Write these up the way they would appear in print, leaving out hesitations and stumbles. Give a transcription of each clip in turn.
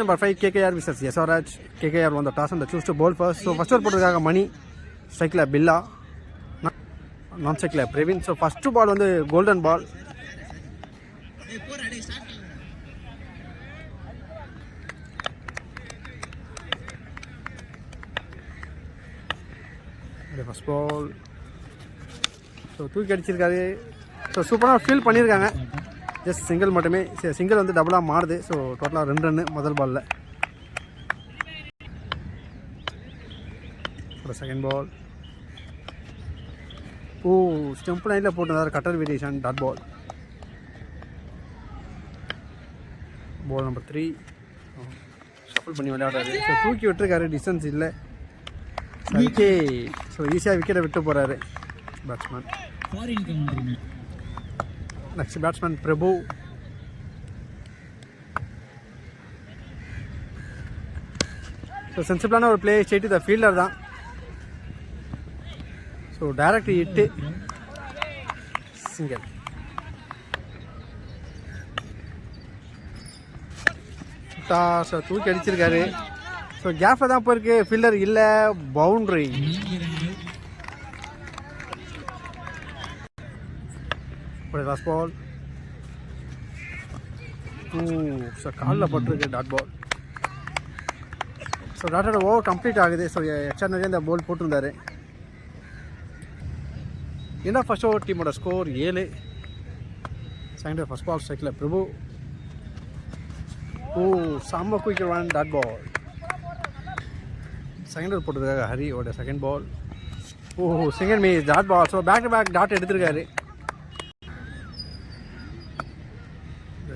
number 5 KKR versus SRH. KKR won the toss and choose to bowl first. So first over போட்டதுக்காக மணி, ஸ்ட்ரைக்ல பில்லா, நான் ஸ்ட்ரைக்ல Praveen. So first ball வந்து golden ball. First ball so தூக்கி அடிச்சிருக்காரு. So சூப்பராக feel பண்ணியிருக்காங்க. Just single மட்டுமே. Single வந்து டபுளாக மாறுது. ஸோ டோட்டலாக 2 ரன்னு முதல் பாலில். செகண்ட் பால் ஸ்டெம்ப் லைனில் போட்டிருந்தார். Cutter variation dot ball. Ball number 3 shuffle பண்ணி விளையாடுறாரு. ஸோ தூக்கி விட்டுருக்காரு. டிஸ்டன்ஸ் இல்லை. ஓகே. ஸோ ஈஸியாக விக்கெட்டை விட்டு போகிறாரு பேட்ஸ்மேன். நெக்ஸ்ட் பேட்ஸ்மேன் பிரபு. ஸோ சென்சிபிளான ஒரு பிளே. ஸ்ட்ரெயிட் த ஃபீல்டர் தான். So direct hit, single. So தூக்கி அடிச்சிருக்காரு. ஸோ கேஃபில் தான் போயிருக்கு. ஃபீல்டர் இல்லை. பவுண்ட்ரி. Last ball. ஸோ காலில் பட்டிருக்கு. Dot ball. ஸோ டாட்டோட ஓவர் கம்ப்ளீட் ஆகுது. ஸோ எக்ஸ்ட்ரா நிறைய இந்த பால் போட்டிருந்தாரு. என்ன ஃபர்ஸ்ட் ஓவர் டீமோட score 7. Second over first ball ஸ்ட்ரைக்கில் பிரபு. செம்ம quick one. Dot ball. Second over போட்டதுக்காக ஹரியோட second ball. Single miss. Dot ball. So back to back dot எடுத்திருக்காரு.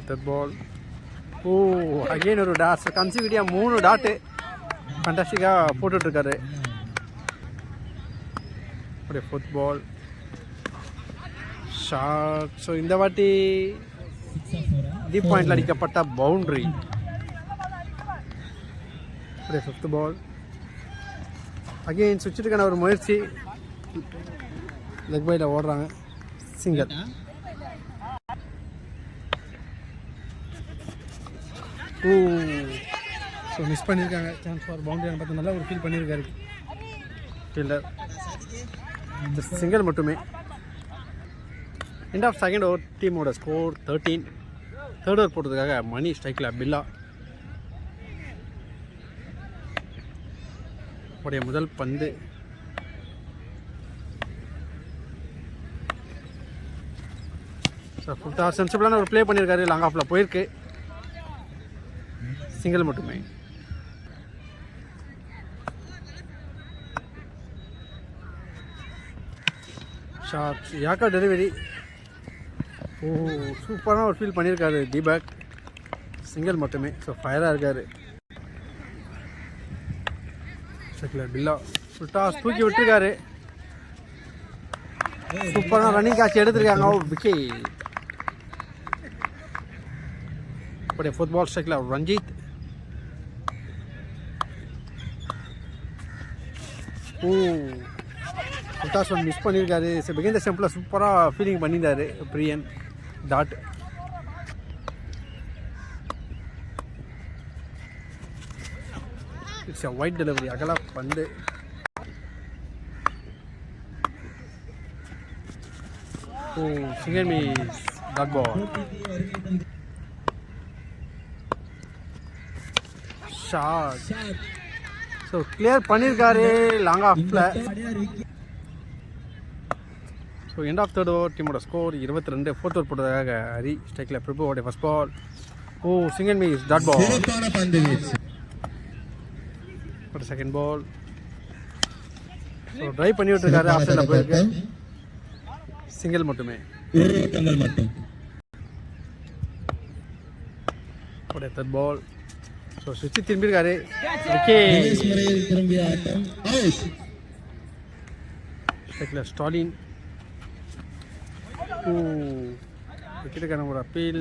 Third ball. அகெயின் ஒரு டாட். கன்சிக்யூட்டிவாக 3 டாட்டு ஃபண்டாஸ்டிக்காக போட்டுட்ருக்காரு. அப்படியே ஃபோர்த் பால் ஷார்ட். ஸோ இந்த வாட்டி டீப் பாயிண்டில் அடிக்கப்பட்ட பவுண்ட்ரி. அப்படியே ஃபிஃப்த் பால். அகெயின் சுவிட்சுக்கான ஒரு முயற்சி. லெக் பையில் ஓடுறாங்க. சிங்கிள். ஸோ மிஸ் பண்ணியிருக்காங்க. சான்ஸ் ஃபார் பவுண்டரி பார்த்து நல்லா ஒரு ஃபீல் பண்ணியிருக்காரு ஃபீல்டர். சிங்கிள் மட்டுமே. எண்ட் ஆஃப் செகண்ட் ஓவர் டீமோட ஸ்கோர் 13. தேர்ட் ஓவர் போட்டதுக்காக மணி ஸ்ட்ரைக்கில் பில்லா. உடைய முதல் பந்து. ஸோ ஃபுல்லாக சென்சிபிளான ஒரு ப்ளே பண்ணியிருக்காரு. லாங் ஆஃபில் போயிருக்கு. சிங்கிள் மட்டுமே. ஷார்ட். யாக்கா டெலிவரி. சூப்பரான ஒரு ஃபீல் பண்ணியிருக்காரு தீபக். சிங்கிள் மட்டுமே. ஸோ ஃபயராக இருக்கார். செகண்ட் பில்லா டாஸ் தூக்கி விட்டுருக்காரு. சூப்பரான ரன்னிங் காட்சி எடுத்திருக்காங்க. விக்கெட். அப்படியே ஃபுட்பால் ஸ்ட்ரைக்கில் ரஞ்சித். டாஸ் ஒன் மிஸ் பண்ணியிருக்காரு. பிகின் த ஸ்டெம்பில் சூப்பராக ஃபீலிங் பண்ணியிருந்தாரு Priyan. Dot. It's a wide delivery. அகலா பந்து. Single miss. Dot ball. Shot. So clear பண்ணியிருக்காரு லாங் ஆஃபில். So end of third over டீமோட ஸ்கோர் 22. ஃபோர்த் ஓவர் போட்டதுக்காக ஹரி ஸ்ட்ரைக்கில் பிரபுவோடைய first ball. Single miss. Dot ball. ஒரு செகண்ட் பால். ஸோ ட்ரைவ் பண்ணி விட்டுருக்காரு. ஆஃப் சைடில் போயிருக்கு. சிங்கிள் மட்டுமே. ஒரு தேர்ட் பால். ஸோ சுவிட்ச் திரும்பியிருக்காரு. ஸ்ட்ரைக்கில் ஸ்டாலின். விக்கெட்டுக்கான ஒரு அப்பீல்.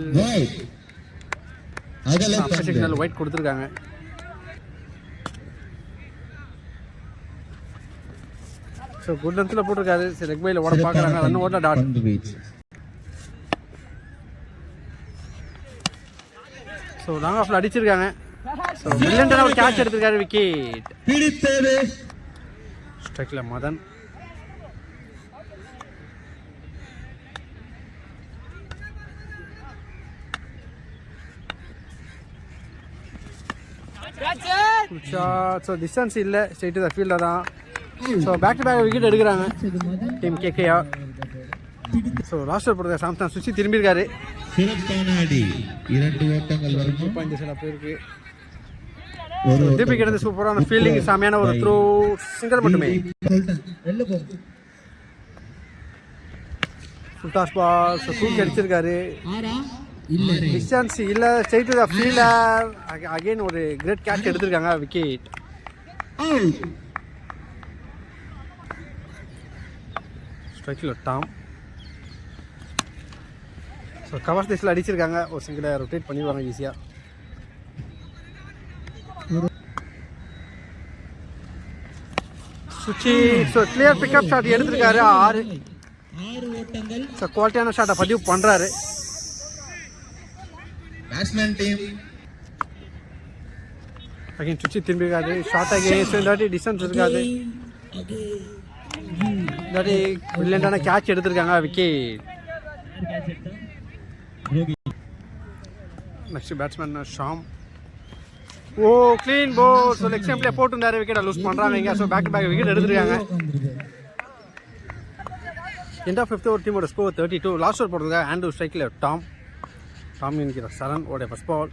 சிக்னல் ஒயிட் கொடுத்துருக்காங்க. ஸோ குட் லென்த்தில் போட்டிருக்காரு. சரி லெக் பையில் ஓட பார்க்குறாங்க. ரன் ஓட டாட். ஸோ லாங் ஆஃபில் அடிச்சிருக்காங்க. ஸோ பிரில்லியண்டான ஒரு கேட்ச் எடுத்திருக்காரு, விக்கெட். பிடித்தது. ஸ்ட்ரைக்கில் மதன். ஸோ டிஸ்டன்ஸ் இல்லை, ஸ்ட்ரைட்டு த ஃபீல்டில் தான். So back to back wicket எடுக்கிறாங்க டீம் கேகேஆர். ஸோ லாஸ்டர் போடுற சாம்சன் சுற்றி திரும்பியிருக்காரு. சிறப்பான அடி. 2 ஓட்டங்கள் வரும். பாயிண்ட் சில பேருக்கு திருப்பி கிடந்து சூப்பரான ஃபீல்டிங், சாமியான ஒரு த்ரோ, சிங்கிள் மட்டுமே. Full toss ball. ஸோ தூக்கி அடிச்சிருக்காரு. டிஸ்டன்ஸ் இல்லை, straight to the fielder. Again ஒரு கிரேட் கேட்ச் எடுத்திருக்காங்க, விக்கெட். ஸ்ட்ரைக்கில் டாம். ஸோ கவர் ஸ்டேஷனில் அடிச்சிருக்காங்க, ஒரு சிங்கிளை ரொட்டேட் பண்ணிடுவாங்க ஈஸியாக. சுச்சி. ஸோ கிளியர் பிக்கப் ஷாட் எடுத்திருக்காரு, 6 ஓட்டங்கள். ஸோ குவாலிட்டியான ஷாட்டை பதிவு பண்ணுறாரு. பேட்ஸ்மேன் டீம் அகைன் சுச்சி திரும்பிருக்காரு. Short again. ஸோ இந்த வாட்டி டிஸ்டன்ஸ் இருக்காது. இந்த வாட்டி பிரில்லியண்டான கேட்ச் எடுத்திருக்காங்க, விக்கெட். Next batsman Sham. ஓ க்ளீன் போல். ஸோ லெக் ஸ்டம்பில் போட்டுருந்தாரு, விக்கெட்டை லூஸ் பண்ணுறாங்க இங்கே. So back to back wicket எடுத்துருக்காங்க. எண்ட் ஆஃப் 5th ஓவர் டீமோட ஸ்கோர் 32. லாஸ்ட் ஓவர் போடுறதுக்காக ஆண்ட்ரூ ஸ்ட்ரைக்கில் டாம். நினைக்கிற சரண் ஓட ஃபர்ஸ்ட் பால்.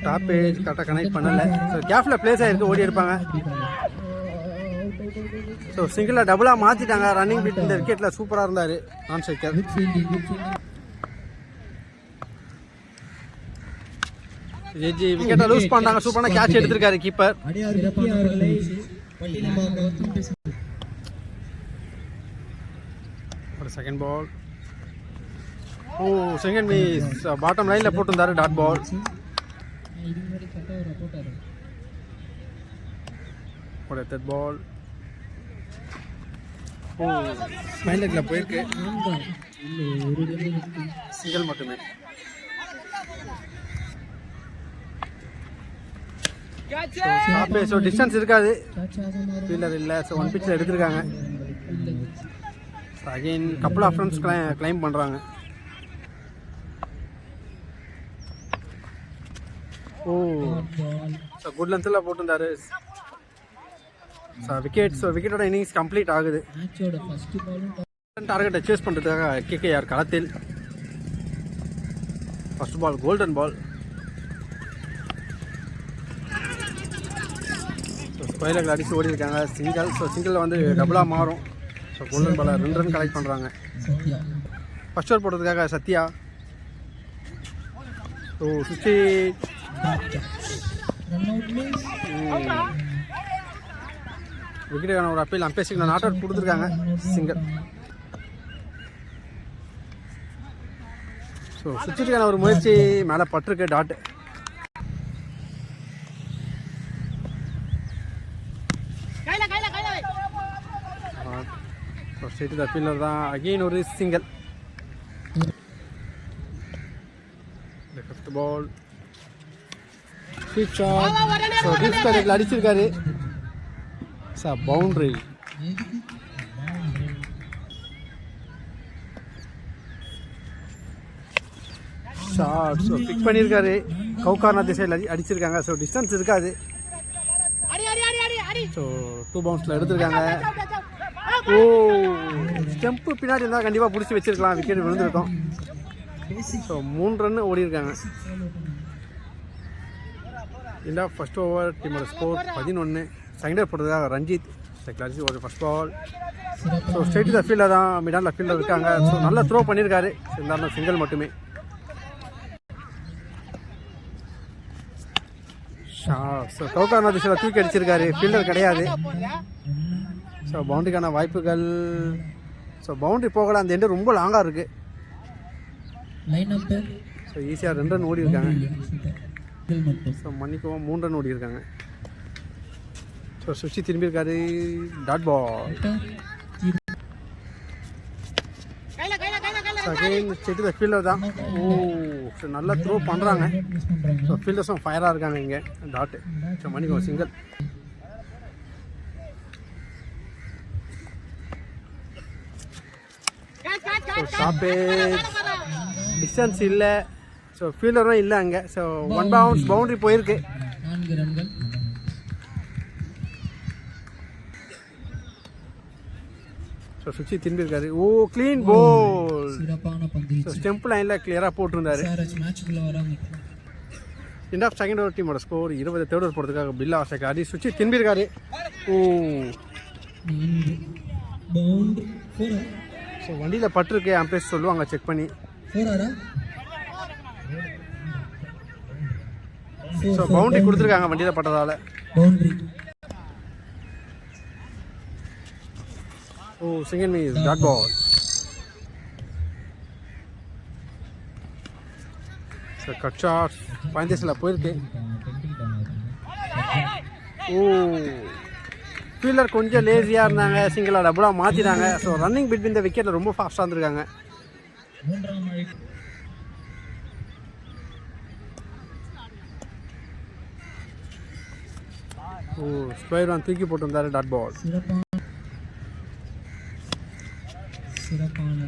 டாப் பேஜ் கரெக்டாக கனெக்ட் பண்ணலை. ஸோ கேஃபில் பிளேஸ் ஆகிருக்கு, ஓடி இருப்பாங்க. ஸோ சிங்கிளாக டபுளாக மாற்றிட்டாங்க. ரன்னிங் பீட் இந்த விக்கெட்டில் சூப்பராக இருந்தார் நான் ஸ்ட்ரைக்கர். விக்கெட்டை லூஸ் பண்ணாங்க, சூப்பரான கேட்ச் எடுத்திருக்காரு கீப்பர். ஒரு செகண்ட் பால். ஓ செகண்ட் மிஸ். பாட்டம் லைனில் போட்டிருந்தாரு, டாட் பால். ஒரு தேர்ட் பால். ஓ ஸ்மைல் லெக்கில் போயிருக்கு, சிங்கிள் மட்டுமே. ஸோ டிஸ்டன்ஸ் இருக்காது, ஃபீல்டர் இல்லை. ஸோ 1 பிச்சில் எடுத்திருக்காங்க. Again couple of runs claim பண்ணுறாங்க. ஓ ஸோ குட் லென்த்தில் போட்டிருந்தாரு. So wicket. ஸோ விக்கெட்டோட இன்னிங்ஸ் கம்ப்ளீட் ஆகுது. டார்கெட்டை சேஸ் பண்ணுறதுக்காக கேகேஆர் களத்தில். First ball golden ball. So ஸ்கொயரில் அடித்து ஓடி இருக்காங்க, சிங்கிள். ஸோ சிங்கிளில் வந்து டபுளாக மாறும். ஸோ கோல்டன் பாலை 2 ரன் கலெக்ட் பண்ணுறாங்க. ஃபர்ஸ்ட் ஓவர் போடுறதுக்காக சத்யா. ஸோ 50. விக்கெட்டுக்கான ஒரு அப்பீல் அம்பேர் நாட் அவுட் கொடுத்துருக்காங்க, சிங்கிள். ஸோ சுவிட்சுக்கான ஒரு முயற்சி மேலே பட்டிருக்கு, டாட். ஸ்ட்ரெயிட் த ஃபீல்டர் தான். அகெயின் ஒரு single. Fifth ball. Sweep shot. So deep ஸ்கொயரில் அடிச்சிருக்காரு. சார் பவுண்ட்ரி. ஷாட். ஸோ பிக் பண்ணியிருக்காரு, கவுகார்னா திசையில் அடிச்சிருக்காங்க. ஸோ டிஸ்டன்ஸ் இருக்காது. ஸோ 2 பவுன்ஸில் எடுத்திருக்காங்க. ஓ ஸ்டெம்ப்பு பின்னாடி இருந்தால் கண்டிப்பாக பிடிச்சி வச்சிருக்கலாம், விக்கெட் விழுந்திருக்கும். ஸோ 3 ரன் ஓடி இருக்காங்க. இந்த ஃபர்ஸ்ட் ஓவர் டீமோட ஸ்கோர் 11. செகண்ட் ஓவர் போட்டதுக்காக ரஞ்சித் செக்லாரிசி ஒரு first ball. So straight the fielder தான், மிடானில் ஃபீல்டர் இருக்காங்க. ஸோ நல்லா த்ரோ பண்ணியிருக்காரு, இருந்தாலும் சிங்கிள் மட்டுமே. ஸோ கவுகார்னா திசையில் தூக்கி அடிச்சிருக்காரு, ஃபீல்டர் கிடையாது. ஸோ பவுண்டரிக்கான வாய்ப்புகள். ஸோ பவுண்டரி போகல, அந்த எண்டு ரொம்ப லாங்காக இருக்குது. ஸோ ஈஸியாக 2 ரன் ஓடி இருக்காங்க. ஸோ மன்னிக்கவும் 3 ரன் ஓடி இருக்காங்க. ஸோ சுச்சி திரும்பியிருக்காரு, dot ball. Again straight the fielder தான். ஓ ஸோ நல்லா த்ரோ பண்ணுறாங்க. ஸோ ஃபீல்டர்ஸும் ஃபயராக இருக்காங்க இங்கே. டாட்டு ஸோ மணிக்கு ஒரு சிங்கிள். ஸோ ஸ்டாப்பேஜ் டிஸ்டன்ஸ் இல்லை. ஸோ ஃபீல்டரும் இல்லை அங்கே. ஸோ 1 பவுன்ஸ் பவுண்டரி போயிருக்கு. 4 ரன்கள். ஸோ சுச்சி திரும்பியிருக்காரு. Oh clean bowl. சிறப்பான பந்து. ஸோ ஸ்டெம்ப் லைனில் கிளியராக போட்டிருந்தாரு. மேட்சுக்குள்ளே வராங்க. எண்ட் ஆஃப் செகண்ட் ஓவர் டீமோட ஸ்கோர் 20 தேர்ட் ஓவர் போகிறதுக்காக பில்லா ஆசைக்காரி சுச்சி திரும்பியிருக்காரு. ஓ பவுண்டரி 4. ஸோ வண்டியில் பட்டிருக்கு அம்பேஸ் சொல்லுவாங்க செக் பண்ணி. 4 ஸோ பவுண்டரி கொடுத்துருக்காங்க வண்டியில் பட்டதால். Boundary. Oh single miss dot ball. So cut shot பாயிண்டேஸில் போயிருக்கு. ஓ ஃபீல்டர் கொஞ்சம் லேசியாக இருந்தாங்க. சிங்கிளாக டபுளாக மாற்றிட்டாங்க. ஸோ ரன்னிங் பிட்வீன் த விக்கெட்டில் ரொம்ப ஃபாஸ்ட்டாக இருந்திருக்காங்க. 3ஆம் அழி. ஓ ஸ்கொயர் ரன் தூக்கி போட்டிருந்தாரு டாட் பால். சிறப்பான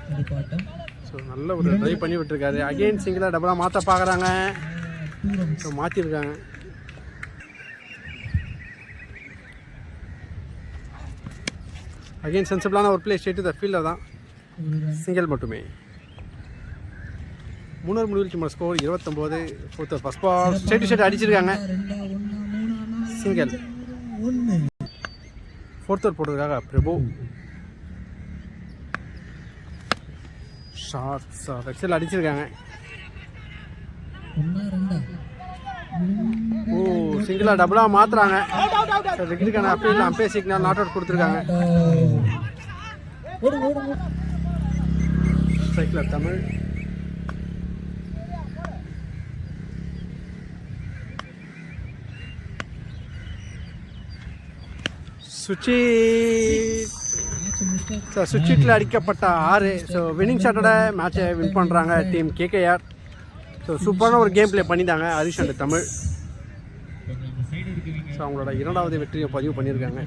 அடிப்பாட்டம். ஸோ நல்ல ஒரு ட்ரை பண்ணி விட்டுருக்காரு. அகெயின் சிங்கிளாக டபுளாக மாற்ற பார்க்குறாங்க. ஸோ மாற்றிருக்காங்க. அகெயின் சென்சிபிளான ஒரு பிளே ஸ்டேட் த ஃபீல்டர் தான். சிங்கிள் மட்டுமே. 3 முடிவில் ஸ்கோர் 29. ஃபர்ஸ்ட் பால் ஸ்ட்ரெயிட் அடிச்சிருக்காங்க. சிங்கிள். 4th ஓவர் போடுறதுக்காக பிரபு ஷார்ட்ஸ் எக்ஸல் அடிச்சிருக்காங்க. ஓ சிங்கிளாக டபுளாக மாற்றுறாங்க. விக்கெட்டுக்கான appeal umpire signal not out கொடுத்துருக்காங்க. சைக்கிளர் தமிழ். சுச்சி சுவிட்சில் அடிக்கப்பட்ட 6. ஸோ வின்னிங் ஷாட்டோட மேட்சை வின் பண்ணுறாங்க டீம் கேகேஆர். ஸோ சூப்பரான ஒரு கேம் ப்ளே பண்ணிட்டாங்க ஹரிஷ் அண்ட் தமிழ். ஸோ அவங்களோட 2வது வெற்றியை பதிவு பண்ணியிருக்காங்க.